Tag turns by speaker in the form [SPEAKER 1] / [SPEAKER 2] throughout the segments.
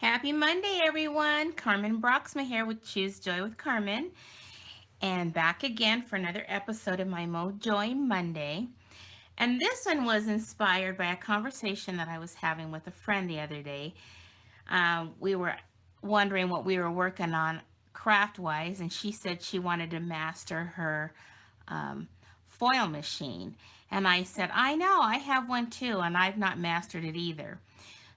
[SPEAKER 1] Happy Monday, everyone. Carmen Broxma here with Choose Joy with Carmen, and back again for another episode of my MoJOY Monday. And this one was inspired by a conversation that I was having with a friend the other day. We were wondering what we were working on craft wise, and she said she wanted to master her um, foil machine. And I said, I know, I have one too, and I've not mastered it either.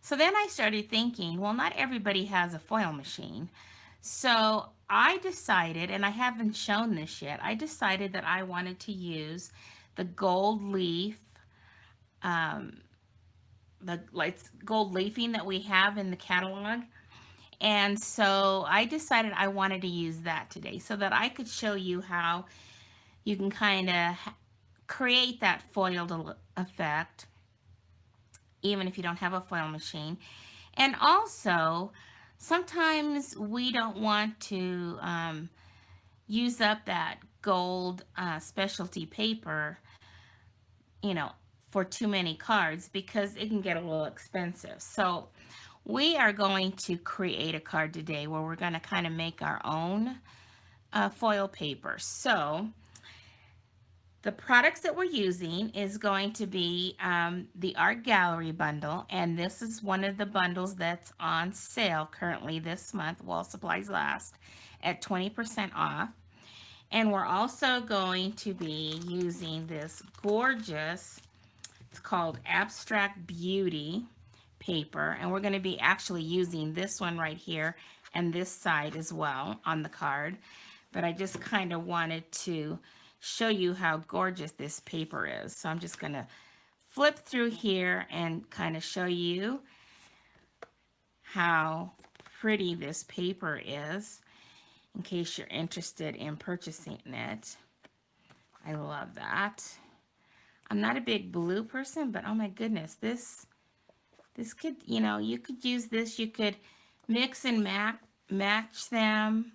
[SPEAKER 1] So then I started thinking, well, not everybody has a foil machine. So I decided, and I haven't shown this yet, I decided that I wanted to use the gold leaf, um, the like gold leafing that we have in the catalog. And so I decided I wanted to use that today so that I could show you how you can kind of create that foiled effect even if you don't have a foil machine. And also, sometimes we don't want to use up that gold specialty paper, you know, for too many cards because it can get a little expensive. So we are going to create a card today where we're going to kind of make our own foil paper. So the products that we're using is going to be the Art Gallery bundle, and this is one of the bundles that's on sale currently this month while supplies last at 20% off. And we're also going to be using this gorgeous, it's called Abstract Beauty paper, and we're going to be actually using this one right here and this side as well on the card. But I just kind of wanted to show you how gorgeous this paper is. So I'm just going to flip through here and kind of show you how pretty this paper is in case you're interested in purchasing it. I love that. I'm not a big blue person, but oh my goodness, this could, you could use this. You could mix and match them.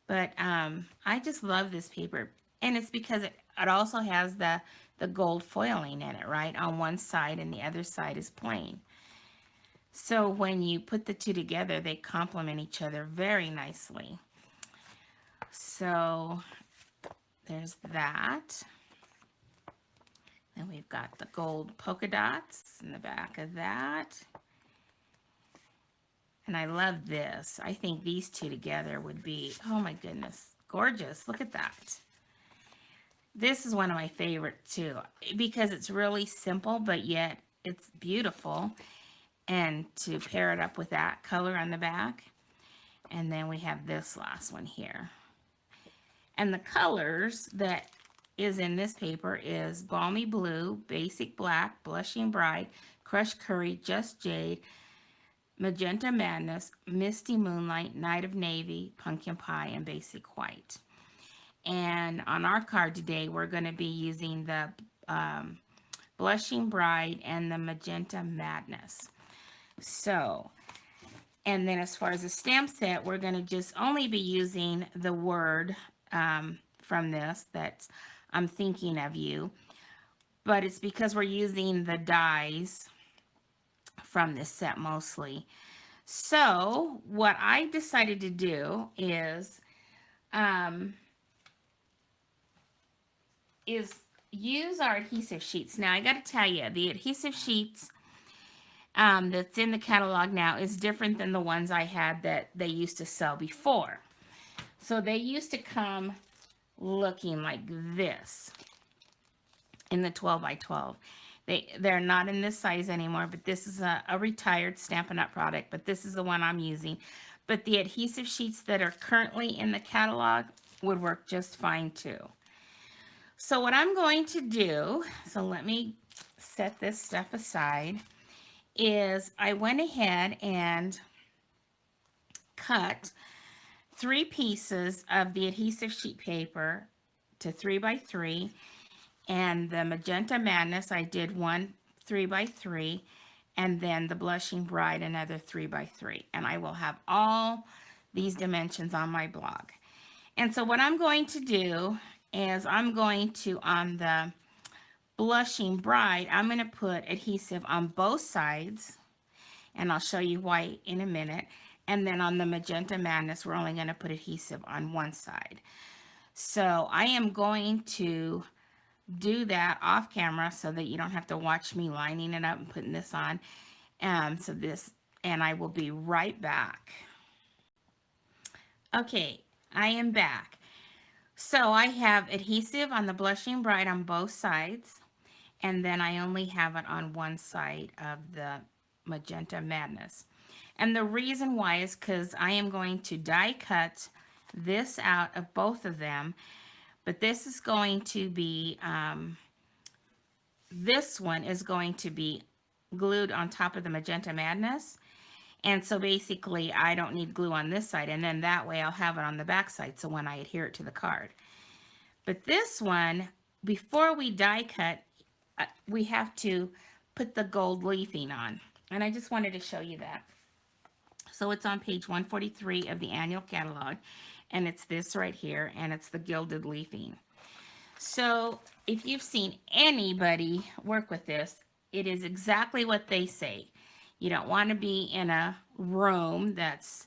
[SPEAKER 1] But I just love this paper. And it's because it also has the gold foiling in it, right? On one side and the other side is plain. So when you put the two together, they complement each other very nicely. So there's that. Then we've got the gold polka dots in the back of that. And I love this. I think these two together would be, oh my goodness, gorgeous. Look at that. This is one of my favorites too because it's really simple, but yet it's beautiful. And to pair it up with that color on the back. And then we have this last one here. And the colors that is in this paper is Balmy Blue, Basic Black, Blushing Bright, Crushed Curry, Just Jade, Magenta Madness, Misty Moonlight, Night of Navy, Pumpkin Pie, and Basic White. And on our card today, we're going to be using the Blushing Bright and the Magenta Madness. So, and then as far as the stamp set, we're going to just only be using the word from this that I'm thinking of you. But it's because we're using the dies from this set mostly. So what I decided to do is use our adhesive sheets. Now I got to tell you, the adhesive sheets that's in the catalog now is different than the ones I had that they used to sell before. So they used to come looking like this in the 12 by 12. They're not in this size anymore, but this is a retired Stampin' Up! Product, but this is the one I'm using. But the adhesive sheets that are currently in the catalog would work just fine too. So what I'm going to do, so let me set this stuff aside, is I went ahead and cut 3 pieces of the adhesive sheet paper to 3 by 3, and the Magenta Madness I did one 3 by 3, and then the Blushing Bride another 3 by 3, and I will have all these dimensions on my blog. And so what I'm going to do is I'm going to, on the Blushing Bride, I'm going to put adhesive on both sides and I'll show you why in a minute. And then on the Magenta Madness, we're only going to put adhesive on one side. So I am going to do that off camera so that you don't have to watch me lining it up and putting this on. And I will be right back. Okay, I am back. So I have adhesive on the Blushing Bride on both sides, and then I only have it on one side of the Magenta Madness. And the reason why is because I am going to die cut this out of both of them, but this is going to be, this one is going to be glued on top of the Magenta Madness. And so basically I don't need glue on this side, and then that way I'll have it on the back side so when I adhere it to the card. But this one, before we die cut, we have to put the gold leafing on. And I just wanted to show you that. So it's on page 143 of the annual catalog, and it's this right here, and it's the gilded leafing. So if you've seen anybody work with this, it is exactly what they say. You don't want to be in a room that's,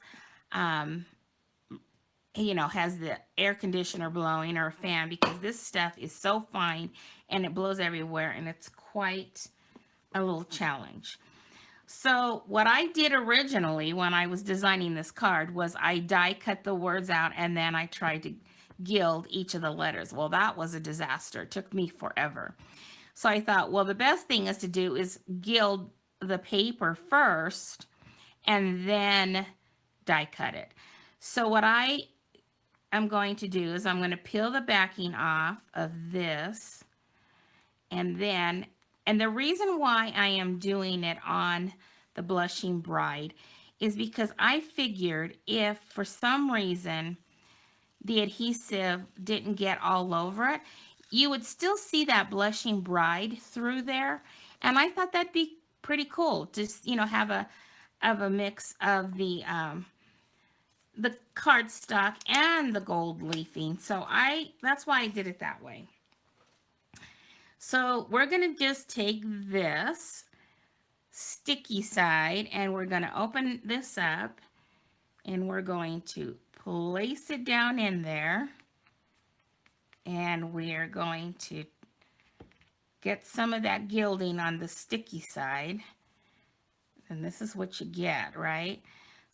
[SPEAKER 1] you know, has the air conditioner blowing or a fan, because this stuff is so fine and it blows everywhere, and it's quite a little challenge. So what I did originally when I was designing this card was I die cut the words out, and then I tried to gild each of the letters. Well, that was a disaster. It took me forever. So I thought, well, the best thing is to do is gild the paper first and then die cut it. So what I am going to do is I'm going to peel the backing off of this, and the reason why I am doing it on the Blushing Bride is because I figured if for some reason the adhesive didn't get all over it, you would still see that Blushing Bride through there. And I thought that'd be pretty cool. Just, you know, have a mix of the cardstock and the gold leafing. So that's why I did it that way. So we're going to just take this sticky side, and we're going to open this up, and we're going to place it down in there, and we're going to get some of that gilding on the sticky side, and this is what you get, right?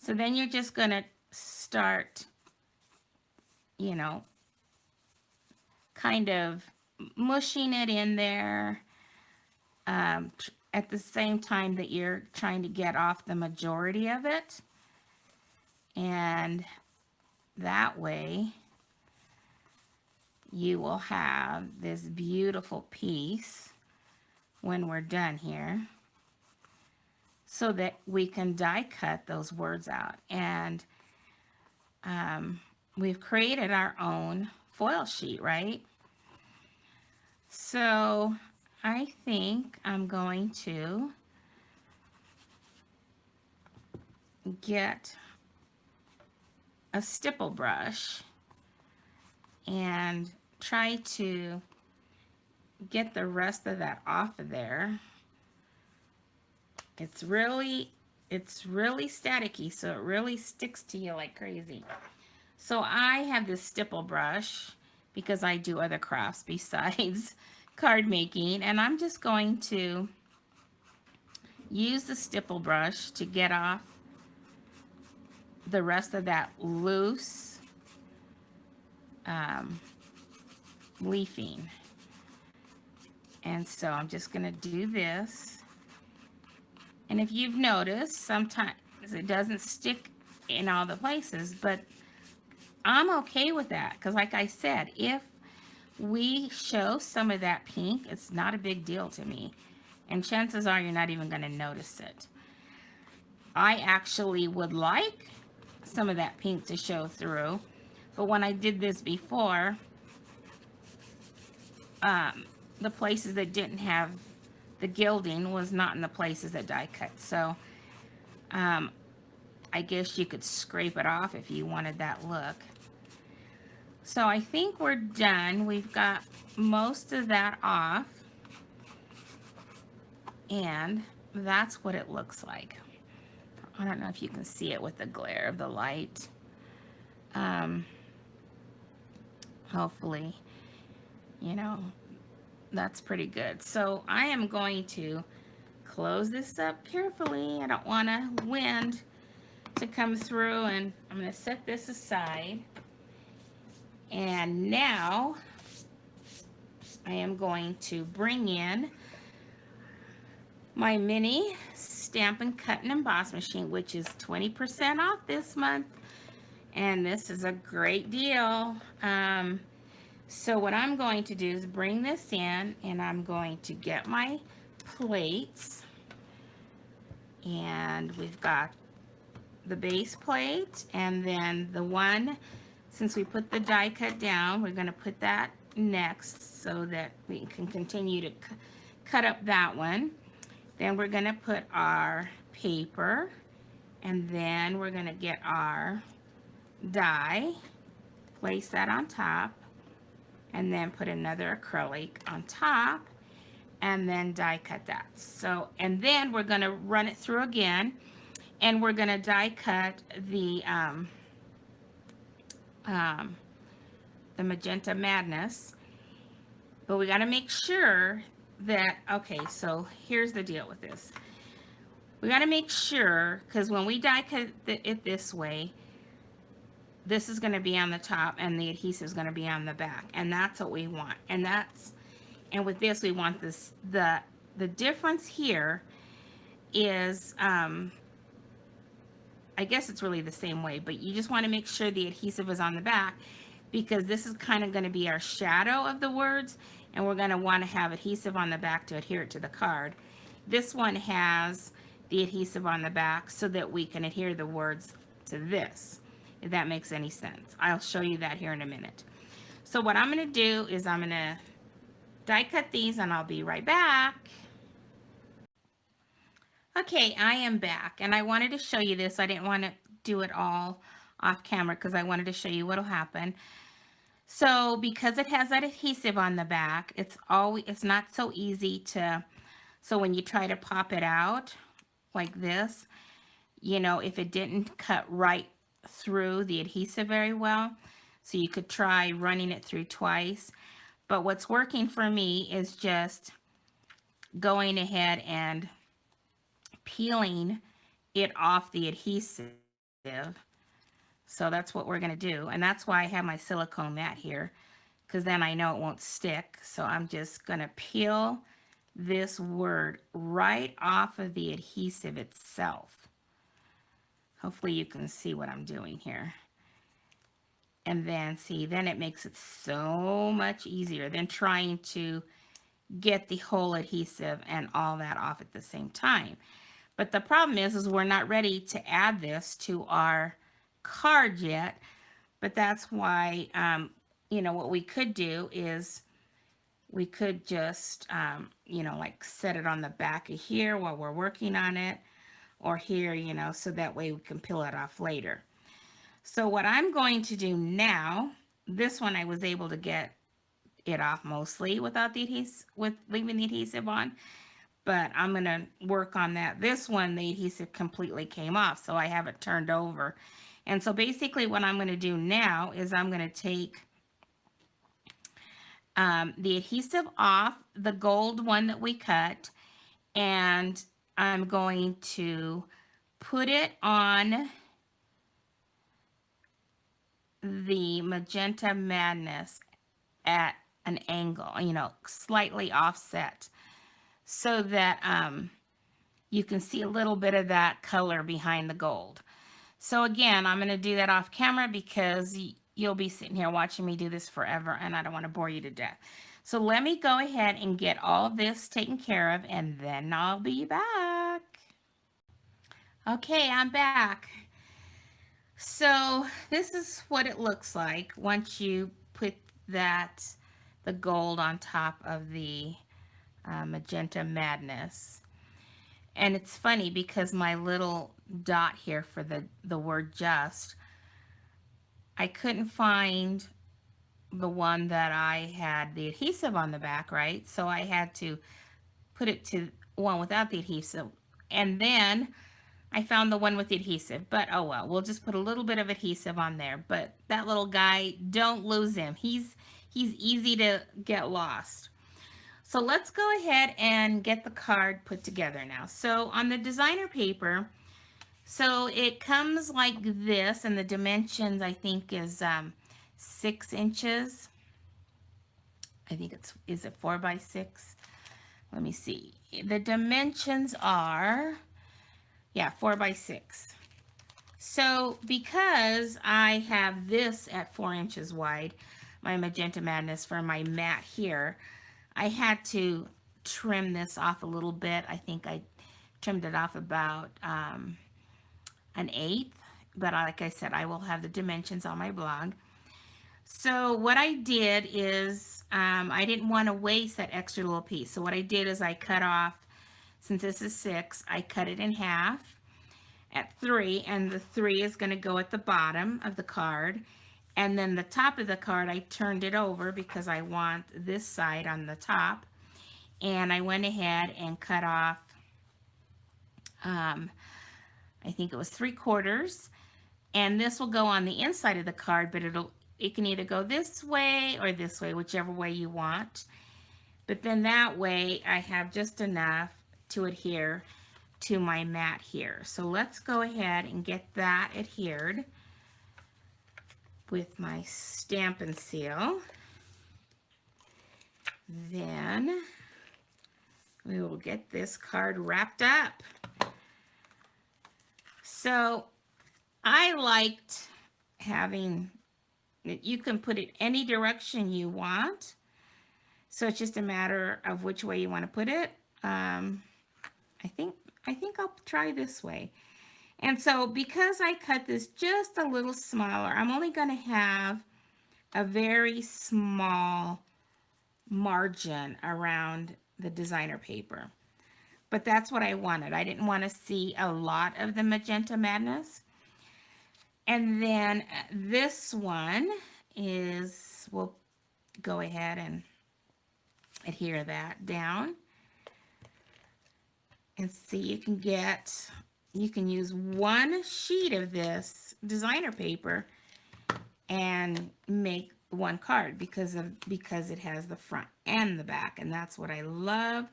[SPEAKER 1] So then you're just going to start, you know, kind of mushing it in there at the same time that you're trying to get off the majority of it. And that way you will have this beautiful piece when we're done here, so that we can die cut those words out. And we've created our own foil sheet, right? So I think I'm going to get a stipple brush and try to get the rest of that off of there. It's really staticky, so it really sticks to you like crazy. So I have this stipple brush because I do other crafts besides card making, and I'm just going to use the stipple brush to get off the rest of that loose leafing. And so I'm just going to do this. And if you've noticed, sometimes it doesn't stick in all the places, but I'm okay with that, because like I said, if we show some of that pink, it's not a big deal to me, and chances are you're not even going to notice it. I actually would like some of that pink to show through, but when I did this before, the places that didn't have the gilding was not in the places that die cut. So I guess you could scrape it off if you wanted that look. So I think we're done. We've got most of that off, and that's what it looks like. I don't know if you can see it with the glare of the light. Um, Hopefully, you know, that's pretty good. So I am going to close this up carefully. I don't want a wind to come through, and I'm going to set this aside. And now I am going to bring in my mini stamp and cut and emboss machine, which is 20% off this month. And this is a great deal. So what I'm going to do is bring this in, and I'm going to get my plates. And we've got the base plate, and then the one, since we put the die cut down, we're going to put that next so that we can continue to cut up that one. Then we're going to put our paper, and then we're going to get our die, place that on top, and then put another acrylic on top, and then die cut that. So, and then we're going to run it through again, and we're going to die cut the Magenta Madness. But we got to make sure that, okay, so here's the deal with this. We got to make sure, because when we die cut it this way, this is going to be on the top and the adhesive is going to be on the back, and that's what we want. And with this we want this, the difference here is I guess it's really the same way, but you just want to make sure the adhesive is on the back, because this is kind of going to be our shadow of the words, and we're going to want to have adhesive on the back to adhere it to the card. This one has the adhesive on the back so that we can adhere the words to this, if that makes any sense. I'll show you that here in a minute. So what I'm going to do is I'm going to die cut these, and I'll be right back. Okay, I am back, and I wanted to show you this. I didn't want to do it all off camera because I wanted to show you what'll happen. So because it has that adhesive on the back, it's not so easy to, so when you try to pop it out like this, you know, if it didn't cut right through the adhesive very well, so you could try running it through twice. But what's working for me is just going ahead and peeling it off the adhesive. So that's what we're going to do, and that's why I have my silicone mat here, because then I know it won't stick. So I'm just going to peel this word right off of the adhesive itself. Hopefully you can see what I'm doing here. And then see, then it makes it so much easier than trying to get the whole adhesive and all that off at the same time. But the problem is we're not ready to add this to our card yet. But that's why, you know, what we could do is we could just, you know, like set it on the back of here while we're working on it, or here, you know, so that way we can peel it off later. So what I'm going to do now, this one I was able to get it off mostly without the adhesive, with leaving the adhesive on. But I'm going to work on that. This one, the adhesive completely came off, so I have it turned over. And so basically what I'm going to do now is I'm going to take the adhesive off the gold one that we cut, and I'm going to put it on the Magenta Madness at an angle, you know, slightly offset, so that you can see a little bit of that color behind the gold. So again, I'm going to do that off camera because you'll be sitting here watching me do this forever, and I don't want to bore you to death. So let me go ahead and get all of this taken care of, and then I'll be back. Okay, I'm back. So this is what it looks like once you put the gold on top of the Magenta Madness. And it's funny because my little dot here for the word just, I couldn't find the one that I had the adhesive on the back, right? So I had to put it to one without the adhesive. And then I found the one with the adhesive, but oh well, we'll just put a little bit of adhesive on there. But that little guy, don't lose him. He's easy to get lost. So let's go ahead and get the card put together now. So on the designer paper, so it comes like this, and the dimensions I think is 6 inches. I think is it 4 by 6? Let me see. The dimensions are, yeah, 4 by 6. So because I have this at 4 inches wide, my Magenta Madness for my mat here, I had to trim this off a little bit. I think I trimmed it off about an eighth, but like I said, I will have the dimensions on my blog. So what I did is I didn't want to waste that extra little piece. So what I did is I cut off, since this is 6, I cut it in half at 3, and the 3 is going to go at the bottom of the card. And then the top of the card, I turned it over because I want this side on the top. And I went ahead and cut off, I think it was 3/4. And this will go on the inside of the card, but it can either go this way or this way, whichever way you want. But then that way I have just enough to adhere to my mat here. So let's go ahead and get that adhered with my Stampin' Seal. Then we will get this card wrapped up. So I liked having, you can put it any direction you want. So it's just a matter of which way you want to put it. I think I'll try this way. And so because I cut this just a little smaller, I'm only going to have a very small margin around the designer paper. But that's what I wanted. I didn't want to see a lot of the Magenta Madness. And then this one is, we'll go ahead and adhere that down. And see, you can use one sheet of this designer paper and make one card because it has the front and the back, and that's what I love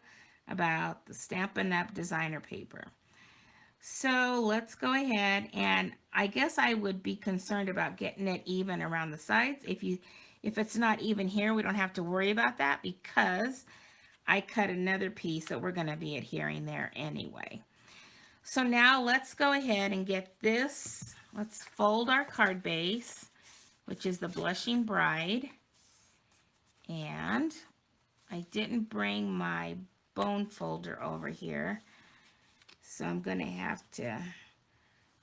[SPEAKER 1] about the Stampin' Up! Designer paper. So let's go ahead, and I guess I would be concerned about getting it even around the sides. If it's not even here, we don't have to worry about that because I cut another piece that we're going to be adhering there anyway. So now let's go ahead and get this. Let's fold our card base, which is the Blushing Bride. And I didn't bring my bone folder over here, so I'm going to have to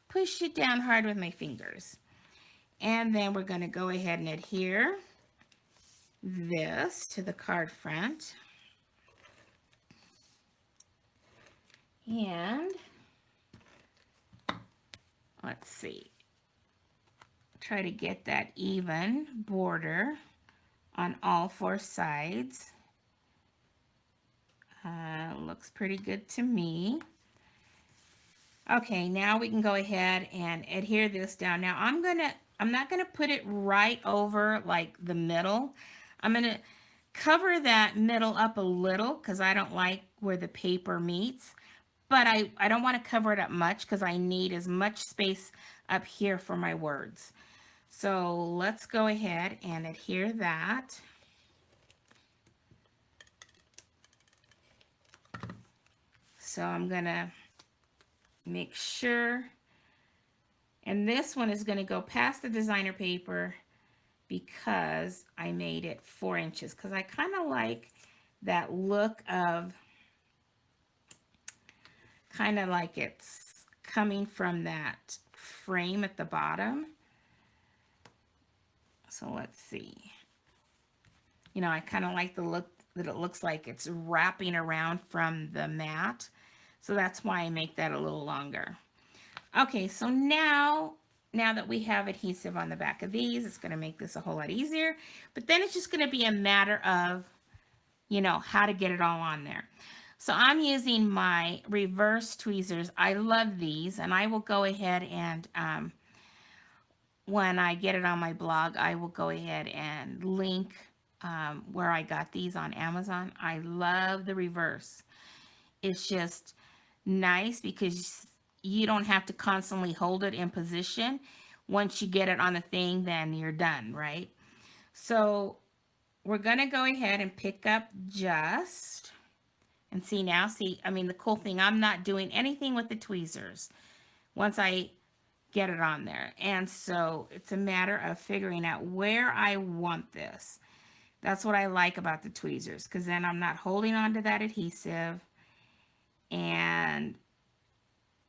[SPEAKER 1] push it down hard with my fingers. And then we're going to go ahead and adhere this to the card front. And let's see, try to get that even border on all 4 sides. Looks pretty good to me. Okay, now we can go ahead and adhere this down. Now I'm not gonna put it right over like the middle. I'm gonna cover that middle up a little because I don't like where the paper meets. But I don't want to cover it up much because I need as much space up here for my words. So let's go ahead and adhere that. So I'm going to make sure, and this one is going to go past the designer paper because I made it 4 inches because I kind of like that look of kind of like it's coming from that frame at the bottom. So let's see. You know, I kind of like the look that it looks like it's wrapping around from the mat. So that's why I make that a little longer. Okay, so now that we have adhesive on the back of these, it's going to make this a whole lot easier. But then it's just going to be a matter of, you know, how to get it all on there. So I'm using my reverse tweezers. I love these, and I will go ahead and when I get it on my blog, I will go ahead and link where I got these on Amazon. I love the reverse. It's just nice because you don't have to constantly hold it in position. Once you get it on the thing, then you're done, right? So we're going to go ahead and pick up just, and see now, see, I mean, the cool thing, I'm not doing anything with the tweezers once I get it on there. And so it's a matter of figuring out where I want this. That's what I like about the tweezers, because then I'm not holding on to that adhesive, and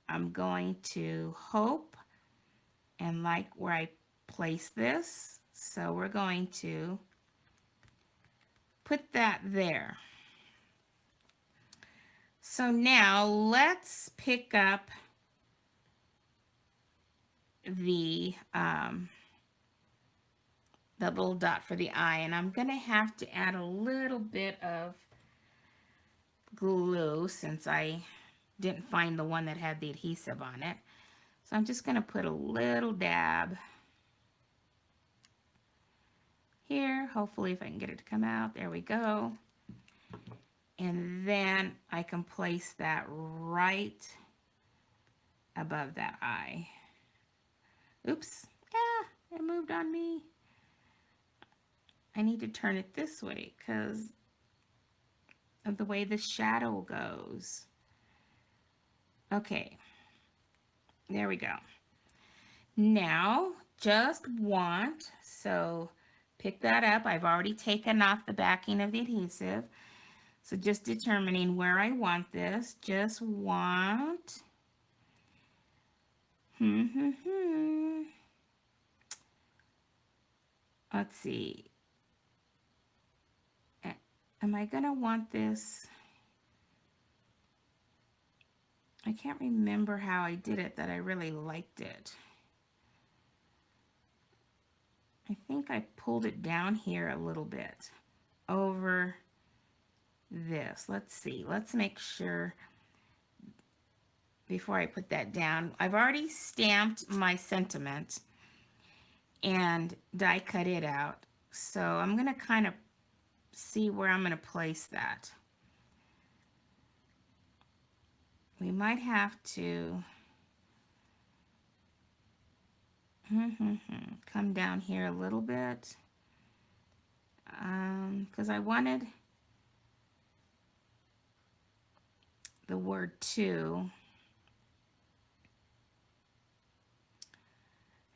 [SPEAKER 1] I'm going to hope and like where I place this. So we're going to put that there. So now let's pick up the little dot for the eye, and I'm gonna have to add a little bit of glue since I didn't find the one that had the adhesive on it. So I'm just gonna put a little dab here. Hopefully if I can get it to come out, there we go. And then I can place that right above that eye. Oops, it moved on me. I need to turn it this way because of the way the shadow goes. Okay, there we go. Now, just want, so pick that up. I've already taken off the backing of the adhesive. So just determining where I want this, just want, let's see. Am I gonna want this? I can't remember how I did it that I really liked it. I think I pulled it down here a little bit over this. Let's see. Let's make sure before I put that down. I've already stamped my sentiment and die cut it out. So I'm going to kind of see where I'm going to place that. We might have to come down here a little bit because I wanted the word to.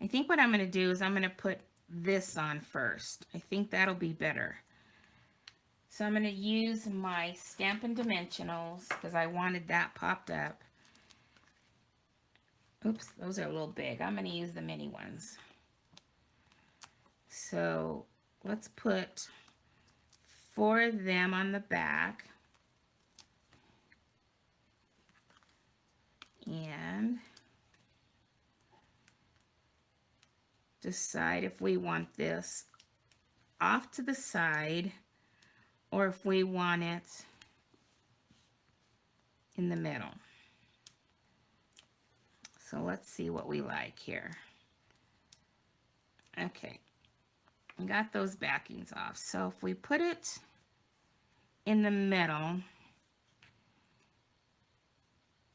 [SPEAKER 1] I think what I'm going to do is I'm going to put this on first. I think that'll be better. So I'm going to use my Stampin' Dimensionals because I wanted that popped up. Oops, those are a little big. I'm going to use the mini ones. So let's put 4 of them on the back. And decide if we want this off to the side or if we want it in the middle. So let's see what we like here. Okay, I got those backings off. So if we put it in the middle,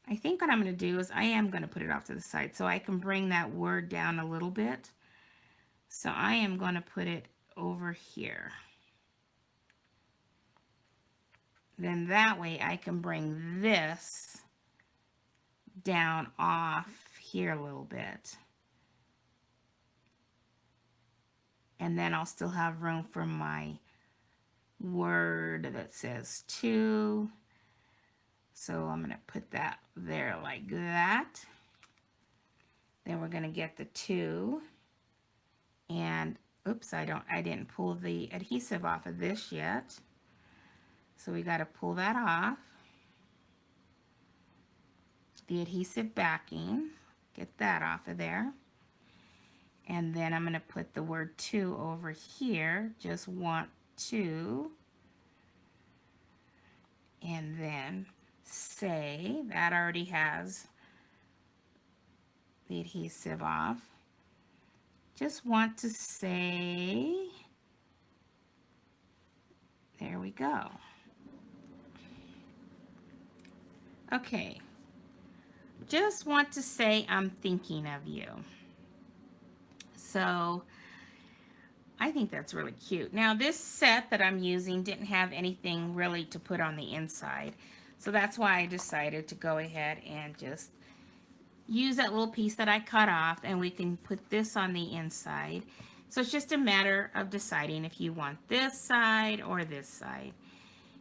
[SPEAKER 1] I think what I'm going to do is I am going to put it off to the side so I can bring that word down a little bit. So I am going to put it over here. Then that way I can bring this down off here a little bit. And then I'll still have room for my word that says to. So I'm going to put that there like that. Then we're going to get the 2. And oops, I didn't pull the adhesive off of this yet. So we got to pull that off. The adhesive backing, get that off of there. And then I'm going to put the word to over here. Just want to. and then say, that already has the adhesive off. Just want to say, there we go. Okay, just want to say I'm thinking of you. So I think that's really cute. Now this set that I'm using didn't have anything really to put on the inside. So that's why I decided to go ahead and just use that little piece that I cut off, and we can put this on the inside. So it's just a matter of deciding if you want this side or this side.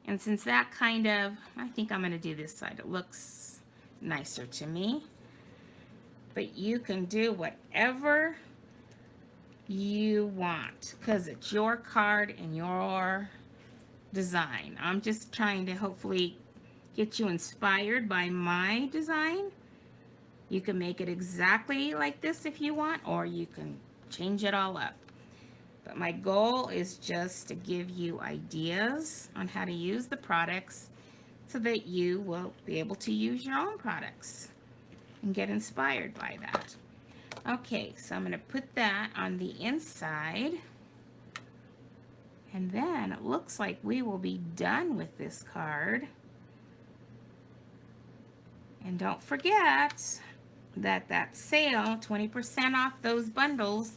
[SPEAKER 1] And since that kind of, I think I'm going to do this side. It looks nicer to me. But you can do whatever you want because it's your card and your design. I'm just trying to hopefully get you inspired by my design. You can make it exactly like this if you want, or you can change it all up. But my goal is just to give you ideas on how to use the products so that you will be able to use your own products and get inspired by that. Okay, so I'm going to put that on the inside. And then it looks like we will be done with this card. And don't forget that sale, 20% off those bundles,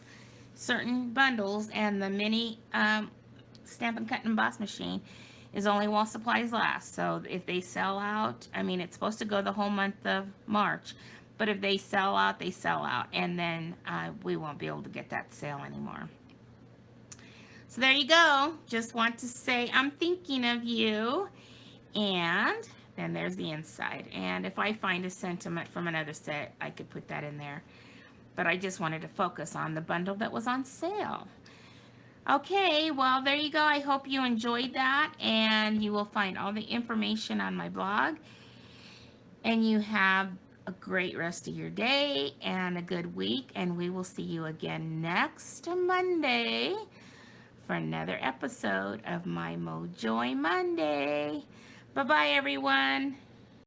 [SPEAKER 1] certain bundles, and the mini Stampin' Cut and Emboss machine is only while supplies last. So if they sell out, I mean, it's supposed to go the whole month of March, but if they sell out, they sell out, and then we won't be able to get that sale anymore. So there you go. Just want to say I'm thinking of you. And then there's the inside. And if I find a sentiment from another set, I could put that in there. But I just wanted to focus on the bundle that was on sale. Okay, well, there you go. I hope you enjoyed that. And you will find all the information on my blog. And you have a great rest of your day and a good week. And we will see you again next Monday for another episode of my MoJOY Monday. Bye-bye, everyone.